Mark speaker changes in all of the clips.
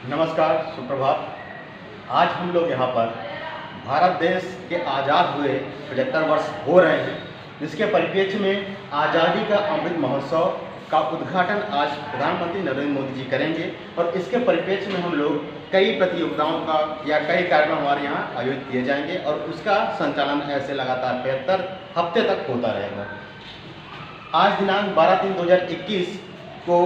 Speaker 1: नमस्कार, सुप्रभात। आज हम लोग यहाँ पर भारत देश के आज़ाद हुए 75 वर्ष हो रहे हैं, जिसके परिप्रेक्ष्य में आज़ादी का अमृत महोत्सव का उद्घाटन आज प्रधानमंत्री नरेंद्र मोदी जी करेंगे। और इसके परिप्रेक्ष्य में हम लोग कई प्रतियोगिताओं का या कई कार्यक्रम हमारे यहाँ आयोजित किए जाएंगे और उसका संचालन ऐसे लगातार 75 हफ्ते तक होता रहेगा। आज दिनांक 12/3/2021 को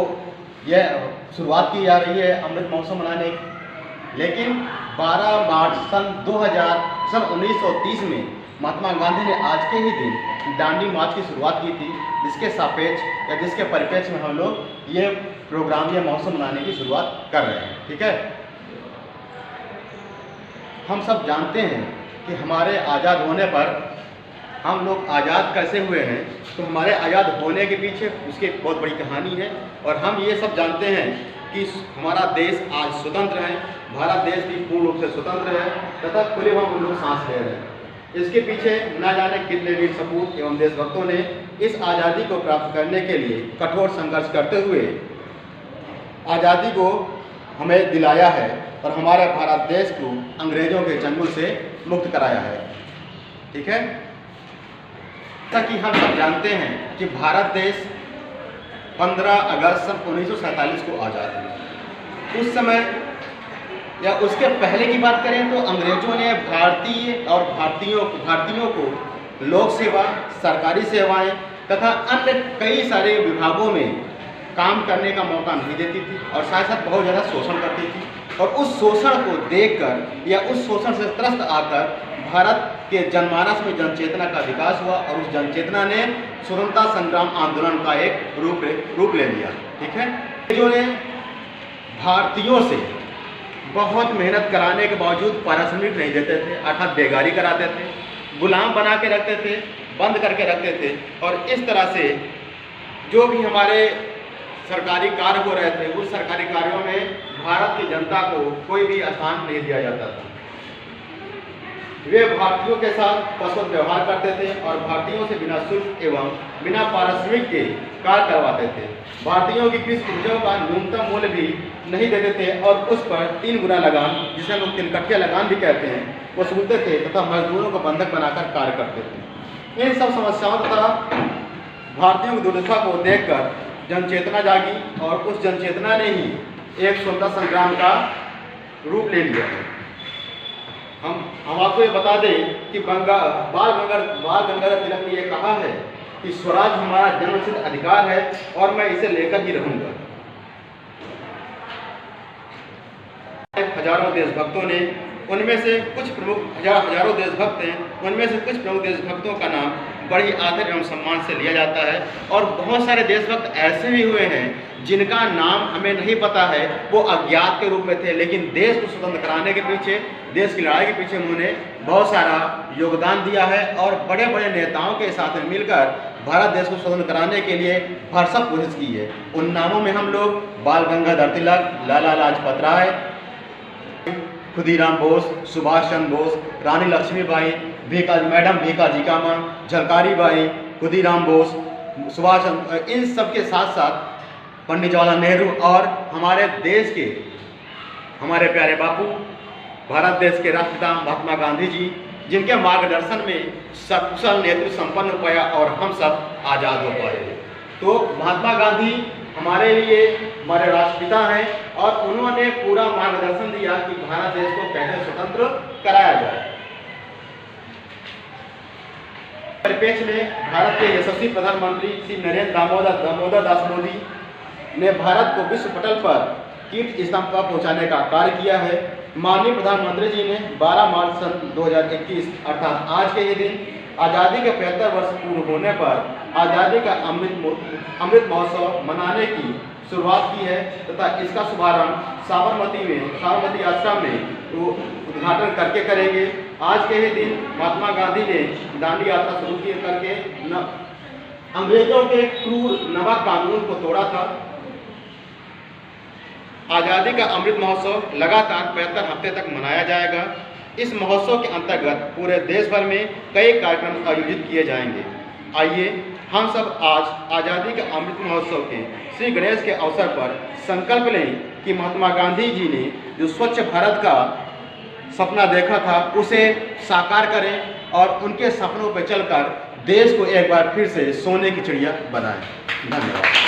Speaker 1: यह शुरुआत की जा रही है अमृत महोत्सव मनाने की, लेकिन 12 मार्च सन 1930 में महात्मा गांधी ने आज के ही दिन दांडी मार्च की शुरुआत की थी, जिसके सापेक्ष या जिसके परिप्रेक्ष्य में हम लोग ये प्रोग्राम या महोत्सव मनाने की शुरुआत कर रहे हैं। ठीक है, हम सब जानते हैं कि हमारे आज़ाद होने पर हम लोग आज़ाद कैसे हुए हैं, तो हमारे आज़ाद होने के पीछे उसकी बहुत बड़ी कहानी है। और हम ये सब जानते हैं कि हमारा देश आज स्वतंत्र है, भारत देश भी पूर्ण रूप से स्वतंत्र है तथा खुले हम लोग सांस ले रहे हैं। इसके पीछे न जाने कितने वीर सपूत एवं देशभक्तों ने इस आज़ादी को प्राप्त करने के लिए कठोर संघर्ष करते हुए आज़ादी को हमें दिलाया है और हमारे भारत देश को अंग्रेजों के चंगुल से मुक्त कराया है। ठीक है, जैसा कि हम सब जानते हैं कि भारत देश 15 अगस्त सन 1947 को आज़ाद हुआ। उस समय या उसके पहले की बात करें तो अंग्रेजों ने भारतीयों को लोक सेवा, सरकारी सेवाएं तथा अन्य कई सारे विभागों में काम करने का मौका नहीं देती थी और साथ साथ बहुत ज़्यादा शोषण करती थी। और उस शोषण को देखकर या उस शोषण से त्रस्त आकर भारत के जनमानस में जनचेतना का विकास हुआ और उस जनचेतना ने स्वतंत्रता संग्राम आंदोलन का एक रूप ले लिया। ठीक है, अंग्रेजों ने भारतीयों से बहुत मेहनत कराने के बावजूद पारिश्रमिक नहीं देते थे, अर्थात बेगारी कराते थे, गुलाम बना के रखते थे, बंद करके रखते थे। और इस तरह से जो भी हमारे सरकारी कार्य हो रहे थे उस सरकारी कार्यों में भारत की जनता को कोई भी स्थान नहीं दिया जाता था। वे भारतीयों के साथ पशुवत व्यवहार करते थे और भारतीयों से बिना शुल्क एवं बिना पारिश्रमिक के कार्य करवाते थे। भारतीयों की कृषि उपजों का न्यूनतम मूल्य भी नहीं देते थे और उस पर 3 गुना लगान, जिसे हम लोग 3 कट्ठिया लगान भी कहते हैं, वसूलते थे तथा मजदूरों को बंधक बनाकर कार्य करते थे। इन सब समस्याओं तथा भारतीयों की दुर्दशा को देखकर जनचेतना जागी और उस जनचेतना ने ही एक स्वतंत्रता संग्राम का रूप ले लिया है। हम आपको ये बता दें कि बाल गंगाधर तिलक ने यह कहा है कि स्वराज हमारा जन्मसिद्ध अधिकार है और मैं इसे लेकर ही रहूंगा। हजारों देशभक्तों ने, उनमें से कुछ प्रमुख हजारों देशभक्त हैं, उनमें से कुछ प्रमुख देशभक्तों का नाम बड़ी आदर एवं सम्मान से लिया जाता है। और बहुत सारे देशभक्त ऐसे भी हुए हैं जिनका नाम हमें नहीं पता है, वो अज्ञात के रूप में थे, लेकिन देश को स्वतंत्र कराने के पीछे, देश की लड़ाई के पीछे उन्होंने बहुत सारा योगदान दिया है और बड़े बड़े नेताओं के साथ में मिलकर भारत देश को स्वतंत्र कराने के लिए भरसक कोशिश की है। उन नामों में हम लोग बाल गंगाधर तिलक, लाला लाजपत राय, खुदीराम बोस, सुभाष चंद्र बोस, रानी लक्ष्मीबाई, मैडम भीकाजी कामा, झलकारी बाई, खुदीराम बोस, सुभाष चंद्र, इन सब के साथ साथ पंडित जवाहरलाल नेहरू और हमारे देश के हमारे प्यारे बापू, भारत देश के राष्ट्रपिता महात्मा गांधी जी, जिनके मार्गदर्शन में सकुशल नेतृत्व संपन्न हो पाया और हम सब आज़ाद हो पाए। तो महात्मा गांधी हमारे लिए हमारे राष्ट्रपिता हैं और उन्होंने पूरा मार्गदर्शन दिया कि भारत देश को कैसे स्वतंत्र कराया जाए। परिप्रेक्ष्य में भारत के यशस्वी प्रधानमंत्री श्री नरेंद्र दामोदर दास मोदी ने भारत को विश्व पटल पर कीर्ति स्तंभ पर पहुंचाने का कार्य किया है। माननीय प्रधानमंत्री जी ने 12 मार्च सन 2021 अर्थात आज के ही दिन आज़ादी के 75 वर्ष पूर्ण होने पर आज़ादी का अमृत महोत्सव मनाने की शुरुआत की है तथा इसका शुभारंभ साबरमती आश्रम में उद्घाटन करके करेंगे। आज के ही दिन महात्मा गांधी ने दांडी यात्रा शुरू की करके अंग्रेजों के क्रूर नमक कानून को तोड़ा था। आज़ादी का अमृत महोत्सव लगातार 75 हफ्ते तक मनाया जाएगा। इस महोत्सव के अंतर्गत पूरे देश भर में कई कार्यक्रम आयोजित किए जाएंगे। आइए हम सब आज आज़ादी के अमृत महोत्सव के श्री गणेश के अवसर पर संकल्प लें कि महात्मा गांधी जी ने जो स्वच्छ भारत का सपना देखा था उसे साकार करें और उनके सपनों पर चलकर देश को एक बार फिर से सोने की चिड़िया बनाएं। धन्यवाद।